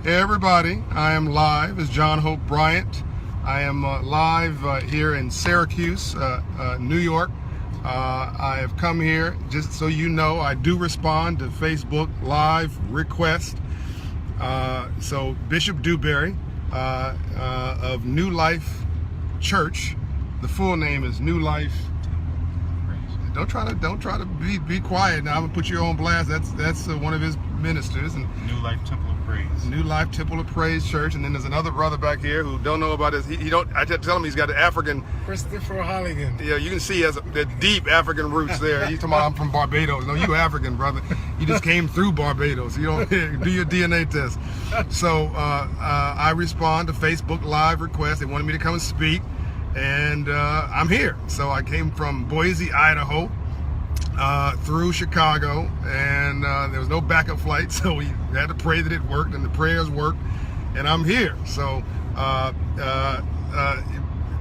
Hey everybody, I am live as John Hope Bryant. I am live here in Syracuse, New York. I have come here, just so you know, I do respond to Facebook live requests. So Bishop Dewberry of New Life Church, the full name is New Life. Don't try to be quiet now. I'm gonna put you on blast. That's one of his ministers. And New Life Temple of Praise. New Life Temple of Praise Church. And then there's another brother back here who don't know about this. He don't. I tell him he's got the African. Christopher Holligan. Yeah, you can see he has the deep African roots there. He's talking about I'm from Barbados. No, you African, brother. You just came through Barbados. You don't do your DNA test. So I respond to Facebook live requests. They wanted me to come and speak. And I'm here. So I came from Boise, Idaho, through Chicago, and there was no backup flight, so we had to pray that it worked, and the prayers worked, and I'm here. So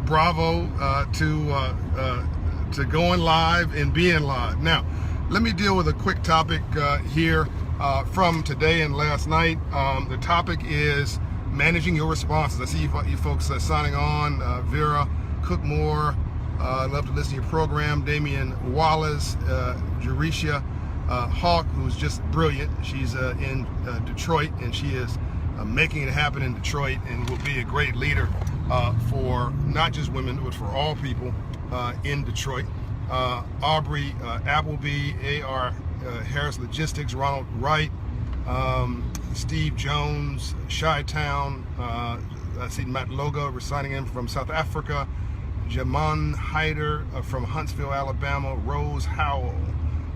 bravo to going live and being live. Now, let me deal with a quick topic here from today and last night. The topic is managing your responses. I see you folks signing on. Vera Cookmore, love to listen to your program. Damian Wallace, Jerisha Hawk, who's just brilliant. She's in Detroit, and she is making it happen in Detroit, and will be a great leader for not just women, but for all people in Detroit. Aubrey Appleby, A.R. Harris Logistics, Ronald Wright, Steve Jones, Chi-Town, I see Matt Loga resigning in from South Africa, Jaman Hyder from Huntsville, Alabama, Rose Howell,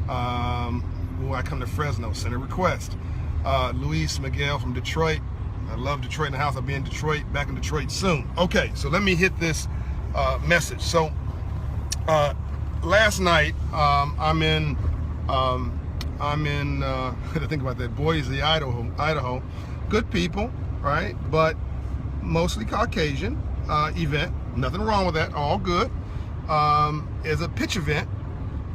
I come to Fresno, send a request, Luis Miguel from Detroit. I love Detroit in the house. I'll be in Detroit, back in Detroit soon. Okay, so let me hit this message. So last night I'm in I had to think about that, Boise, Idaho. Good people, right? But mostly Caucasian event. Nothing wrong with that. All good. It's a pitch event.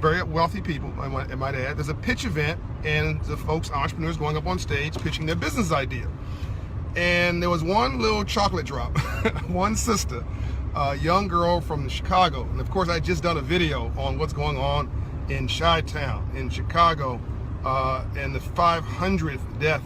Very wealthy people, I might add. There's a pitch event, and the folks, entrepreneurs, going up on stage pitching their business idea. And there was one little chocolate drop, one sister, a young girl from Chicago. And of course, I just done a video on what's going on in Chi-Town, in Chicago, and the 500th death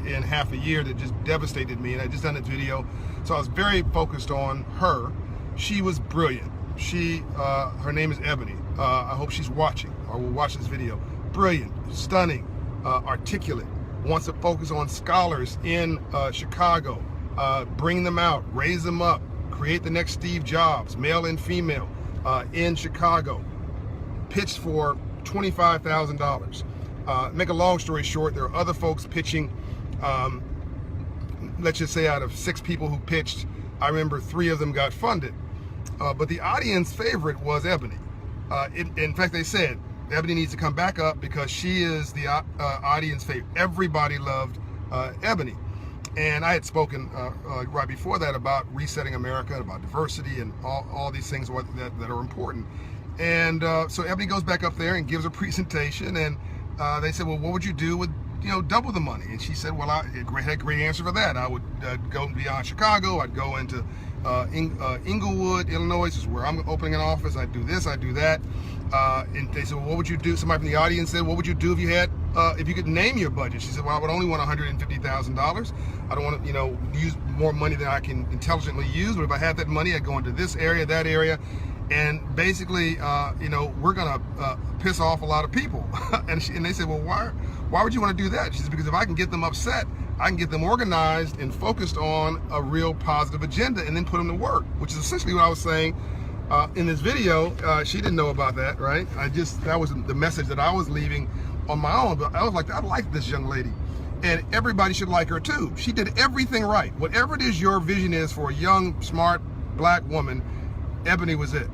in half a year that just devastated me. And I just done this video, so I was very focused on her. She was brilliant. Her name is Ebony. I hope she's watching or will watch this video. Brilliant, stunning, articulate. Wants to focus on scholars in Chicago, bring them out, raise them up, create the next Steve Jobs, male and female, in Chicago. Pitched for $25,000. Make a long story short, there are other folks pitching. Let's just say out of 6 people who pitched, I remember 3 of them got funded. But the audience favorite was Ebony. In fact, they said Ebony needs to come back up because she is the audience favorite. Everybody loved Ebony. And I had spoken right before that about resetting America, about diversity, and all these things that are important. And so Ebony goes back up there and gives a presentation, and they said, well, what would you do with double the money? And she said, well, I had a great answer for that. I would go beyond Chicago. I'd go into Inglewood, Illinois, is where I'm opening an office. I'd do this, I'd do that. And they said, well, what would you do? Somebody from the audience said, what would you do if you had, if you could name your budget? She said, well, I would only want $150,000. I don't want to, use more money than I can intelligently use. But if I had that money, I'd go into this area, that area. And basically, we're gonna piss off a lot of people. and they said, well, why would you want to do that? She said, because if I can get them upset, I can get them organized and focused on a real positive agenda, and then put them to work, which is essentially what I was saying in this video. She didn't know about that, right? That was the message that I was leaving on my own. But I was like, I like this young lady, and everybody should like her too. She did everything right. Whatever it is your vision is for a young, smart, black woman, Ebony was it.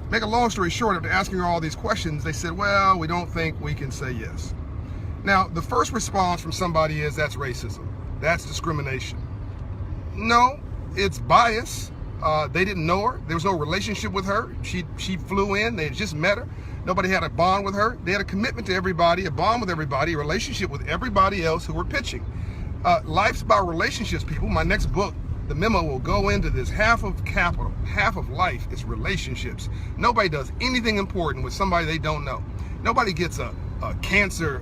Make a long story short, after asking her all these questions, they said, well, we don't think we can say yes. Now, the first response from somebody is, that's racism. That's discrimination. No, it's bias. They didn't know her. There was no relationship with her. She flew in. They had just met her. Nobody had a bond with her. They had a commitment to everybody, a bond with everybody, a relationship with everybody else who were pitching. Life's about relationships, people. My next book, The Memo, will go into this. Half of capital, half of life is relationships. Nobody does anything important with somebody they don't know. Nobody gets a cancer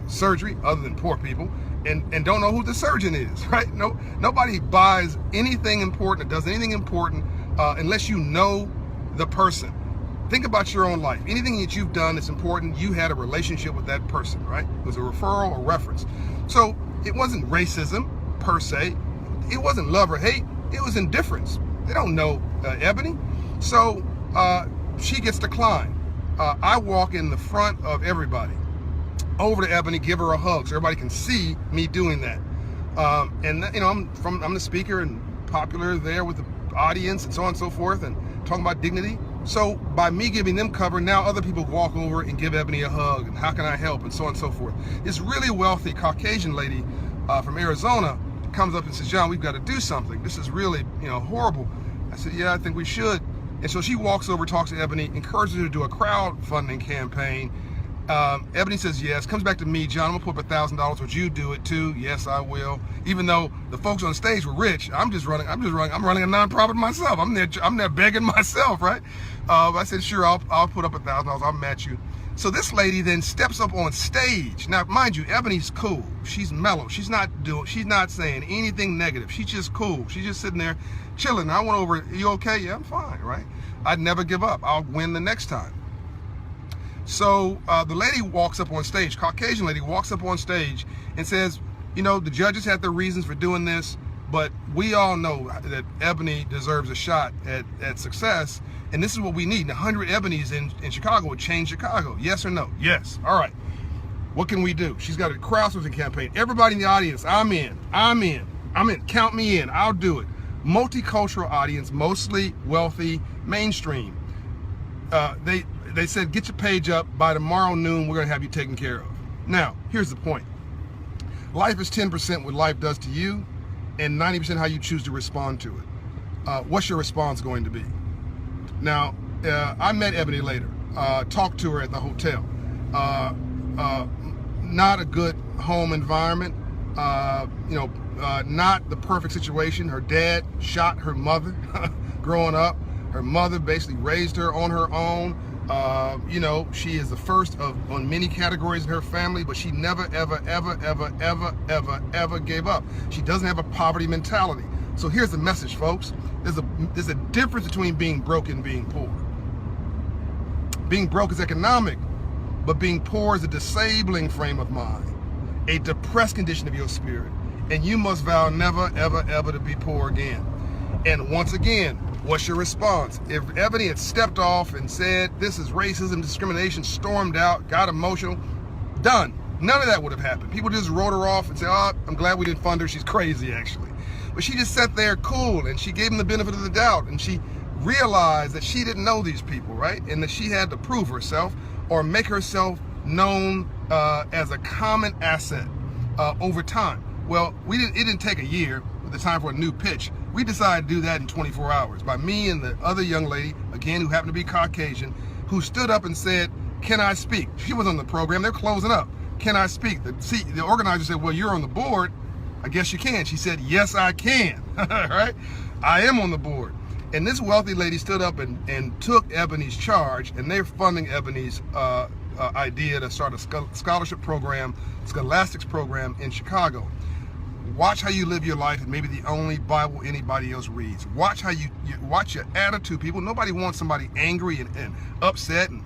surgery other than poor people and don't know who the surgeon is, right? Nobody buys anything important or does anything important unless you know the person. Think about your own life. Anything that you've done that's important, you had a relationship with that person, right? It was a referral or reference. So it wasn't racism per se. It wasn't love or hate. It was indifference. They don't know Ebony. So she gets declined. I walk in the front of everybody over to Ebony, give her a hug so everybody can see me doing that. And you know, I'm the speaker and popular there with the audience and so on and so forth, and talking about dignity. So by me giving them cover, now other people walk over and give Ebony a hug and how can I help and so on and so forth. This really wealthy Caucasian lady from Arizona comes up and says, John, we've got to do something. This is really, you know, horrible. I said, yeah, I think we should. And so she walks over, talks to Ebony, encourages her to do a crowdfunding campaign. Ebony says yes, comes back to me, John, I'm gonna put up $1,000. Would you do it too? Yes, I will. Even though the folks on stage were rich, I'm running a nonprofit myself. I'm there begging myself, right? I said, sure, I'll put up $1,000, I'll match you. So this lady then steps up on stage. Now, mind you, Ebony's cool. She's mellow. She's not saying anything negative. She's just cool. She's just sitting there chilling. I went over, you okay? Yeah, I'm fine, right? I'd never give up. I'll win the next time. So the lady walks up on stage, Caucasian lady walks up on stage and says, you know, the judges had their reasons for doing this, but we all know that Ebony deserves a shot at success, and this is what we need. 100 Ebonys in Chicago would change Chicago. Yes or no? Yes. All right. What can we do? She's got a crowdsourcing campaign. Everybody in the audience, I'm in. Count me in. I'll do it. Multicultural audience, mostly wealthy, mainstream. They said, get your page up. By tomorrow noon, we're going to have you taken care of. Now, here's the point. Life is 10% what life does to you and 90% how you choose to respond to it. What's your response going to be? Now, I met Ebony later, talked to her at the hotel. Not a good home environment, not the perfect situation. Her dad shot her mother growing up. Her mother basically raised her on her own. She is the first on many categories in her family, but she never, ever gave up. She doesn't have a poverty mentality. So here's the message, folks. There's a difference between being broke and being poor. Being broke is economic, but being poor is a disabling frame of mind, a depressed condition of your spirit, and you must vow never, ever to be poor again. And once again, what's your response? If Ebony had stepped off and said, this is racism, discrimination, stormed out, got emotional, done. None of that would have happened. People just wrote her off and said, oh, I'm glad we didn't fund her. She's crazy, actually. But she just sat there cool, and she gave them the benefit of the doubt, and she realized that she didn't know these people, right? And that she had to prove herself or make herself known as a common asset over time. Well, it didn't take a year with the time for a new pitch. We decided to do that in 24 hours by me and the other young lady, again, who happened to be Caucasian, who stood up and said, can I speak? She was on the program. They're closing up. Can I speak? The organizer said, well, you're on the board. I guess you can. She said, yes, I can. Right? I am on the board. And this wealthy lady stood up and took Ebony's charge, and they're funding Ebony's idea to start a scholarship program, scholastics program in Chicago. Watch how you live your life. It may be the only Bible anybody else reads. Watch how you watch your attitude, people. Nobody wants somebody angry and upset and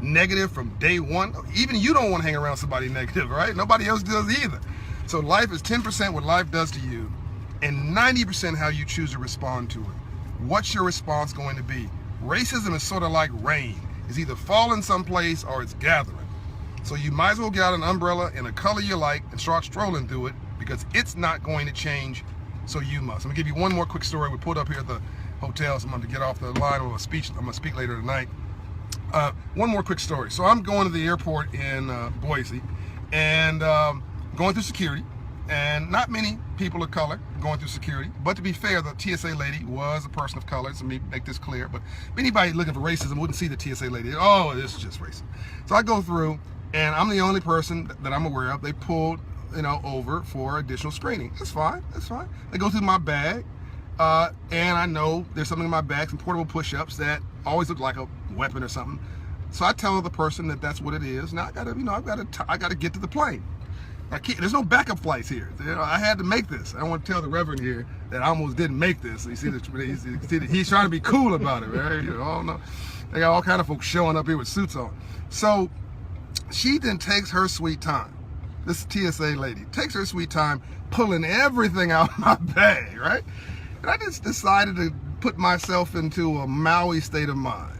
negative from day one. Even you don't want to hang around somebody negative, right? Nobody else does either. So life is 10% what life does to you and 90% how you choose to respond to it. What's your response going to be? Racism is sort of like rain. It's either falling someplace or it's gathering. So you might as well get out an umbrella in a color you like and start strolling through it, because it's not going to change, so you must. I'm gonna give you one more quick story. We pulled up here at the hotel, so I'm gonna get off the line with a speech. I'm gonna speak later tonight. One more quick story. So I'm going to the airport in Boise, and going through security, and not many people of color going through security, but to be fair, the TSA lady was a person of color, so let me make this clear. But anybody looking for racism wouldn't see the TSA lady. Oh, this is just racism. So I go through, And I'm the only person that I'm aware of they pulled, over for additional screening. That's fine. That's fine. They go through my bag, and I know there's something in my bag, some portable push-ups that always look like a weapon or something. So I tell the person that that's what it is. Now I gotta get to the plane. There's no backup flights here. I had to make this. I want to tell the Reverend here that I almost didn't make this. You see he's trying to be cool about it, right? They got all kind of folks showing up here with suits on. So she then takes her sweet time. This TSA lady takes her sweet time pulling everything out of my bag, right? And I just decided to put myself into a Maui state of mind.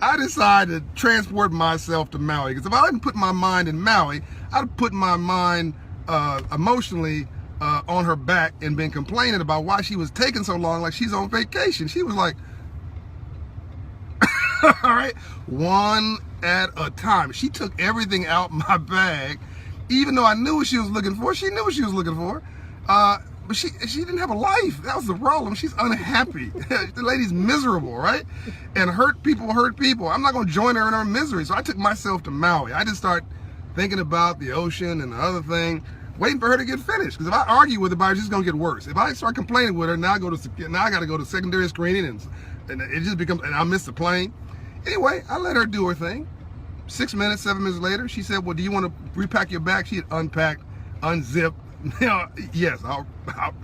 I decided to transport myself to Maui, because if I didn't put my mind in Maui, I'd put my mind emotionally on her back and been complaining about why she was taking so long, like she's on vacation. She was like, all right, one at a time. She took everything out my bag, even though I knew what she was looking for. She knew what she was looking for. But she didn't have a life. That was the problem. She's unhappy. The lady's miserable, right? And hurt people hurt people. I'm not going to join her in her misery. So I took myself to Maui. I just start thinking about the ocean and the other thing, waiting for her to get finished. Because if I argue with her about it, it's just going to get worse. If I start complaining with her, now I got to go to secondary screening, and it just becomes, and I miss the plane. Anyway, I let her do her thing. 7 minutes later, she said, well, do you want to repack your bag? She had unpacked, unzipped. Yes,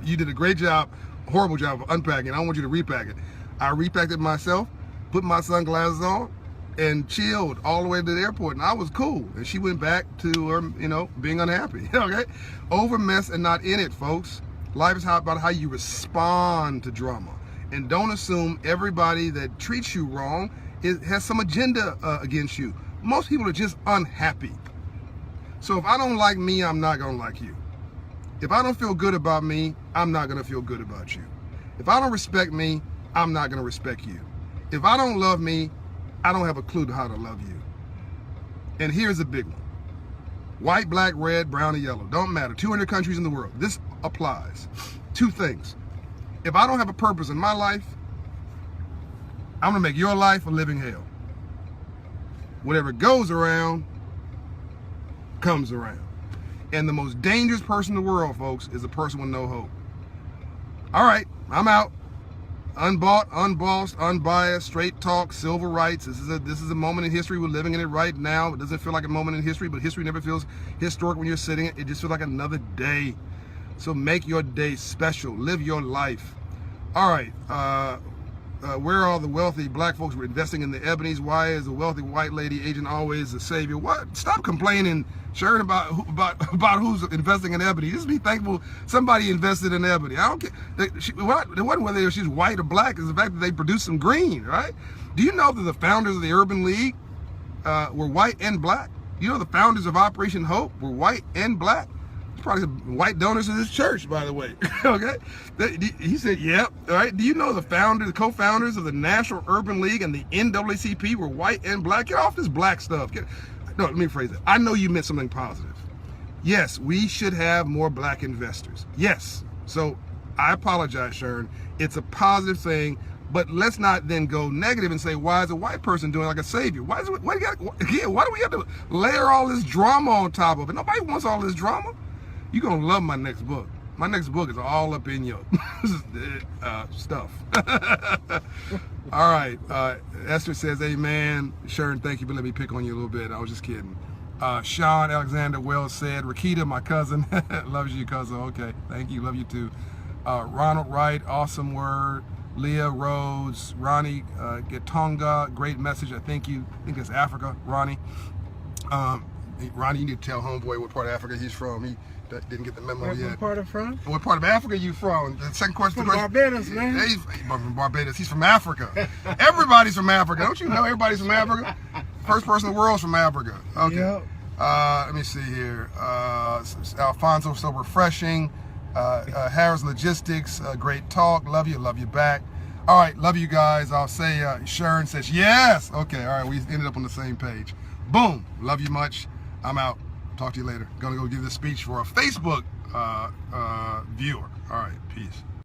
you did a great job, horrible job of unpacking. I don't want you to repack it. I repacked it myself, put my sunglasses on, and chilled all the way to the airport, and I was cool. And she went back to her, being unhappy. Okay, over mess and not in it, folks. Life is about how you respond to drama, and don't assume everybody that treats you wrong has some agenda against you. Most people are just unhappy. So if I don't like me, I'm not gonna like you. If I don't feel good about me, I'm not gonna feel good about you. If I don't respect me, I'm not gonna respect you. If I don't love me, I don't have a clue to how to love you. And here's a big one. White, black, red, brown, or yellow, don't matter. 200 countries in the world. This applies. Two things. If I don't have a purpose in my life, I'm gonna make your life a living hell. Whatever goes around, comes around. And the most dangerous person in the world, folks, is a person with no hope. All right, I'm out. Unbought, unbossed, unbiased, straight talk, civil rights. This is a moment in history. We're living in it right now. It doesn't feel like a moment in history, but history never feels historic when you're sitting. It just feels like another day. So make your day special. Live your life. All right. Where are all the wealthy black folks who are investing in the ebonies? Why is a wealthy white lady agent always the savior? What? Stop complaining, Sharon, about who's investing in ebony. Just be thankful somebody invested in ebony. I don't care. It wasn't whether she's white or black. It's the fact that they produced some green, right? Do you know that the founders of the Urban League were white and black? You know the founders of Operation Hope were white and black? Probably some white donors in this church, by the way. Okay, he said, "Yep." All right. Do you know the co-founders of the National Urban League and the NAACP were white and black? Get off this black stuff. No, let me phrase it. I know you meant something positive. Yes, we should have more black investors. Yes. So I apologize, Sharon. It's a positive thing, but let's not then go negative and say, "Why is a white person doing like a savior? Why do we have to layer all this drama on top of it? Nobody wants all this drama." You're going to love my next book. My next book is all up in your stuff. All right. Esther says, amen. Sharon, thank you for letting me pick on you a little bit. I was just kidding. Sean Alexander Wells said, Rakita, my cousin, loves you, cousin. Okay. Thank you. Love you too. Ronald Wright, awesome word. Leah Rhodes, Ronnie Getonga, great message. I think it's Africa, Ronnie. Ronnie, you need to tell homeboy what part of Africa he's from. He didn't get the memo yet. What part of from? What part of Africa you from? The second question. From Barbados, man. He's from Barbados. He's from Africa. Everybody's from Africa. Don't you know everybody's from Africa? First person in the world's from Africa. Okay. Yep. Let me see here. Alfonso, so refreshing. Harris Logistics, great talk. Love you back. All right, love you guys. I'll say Sharon says yes. Okay, all right, we ended up on the same page. Boom. Love you much. I'm out. Talk to you later. Gonna go give this speech for a Facebook viewer. All right, peace.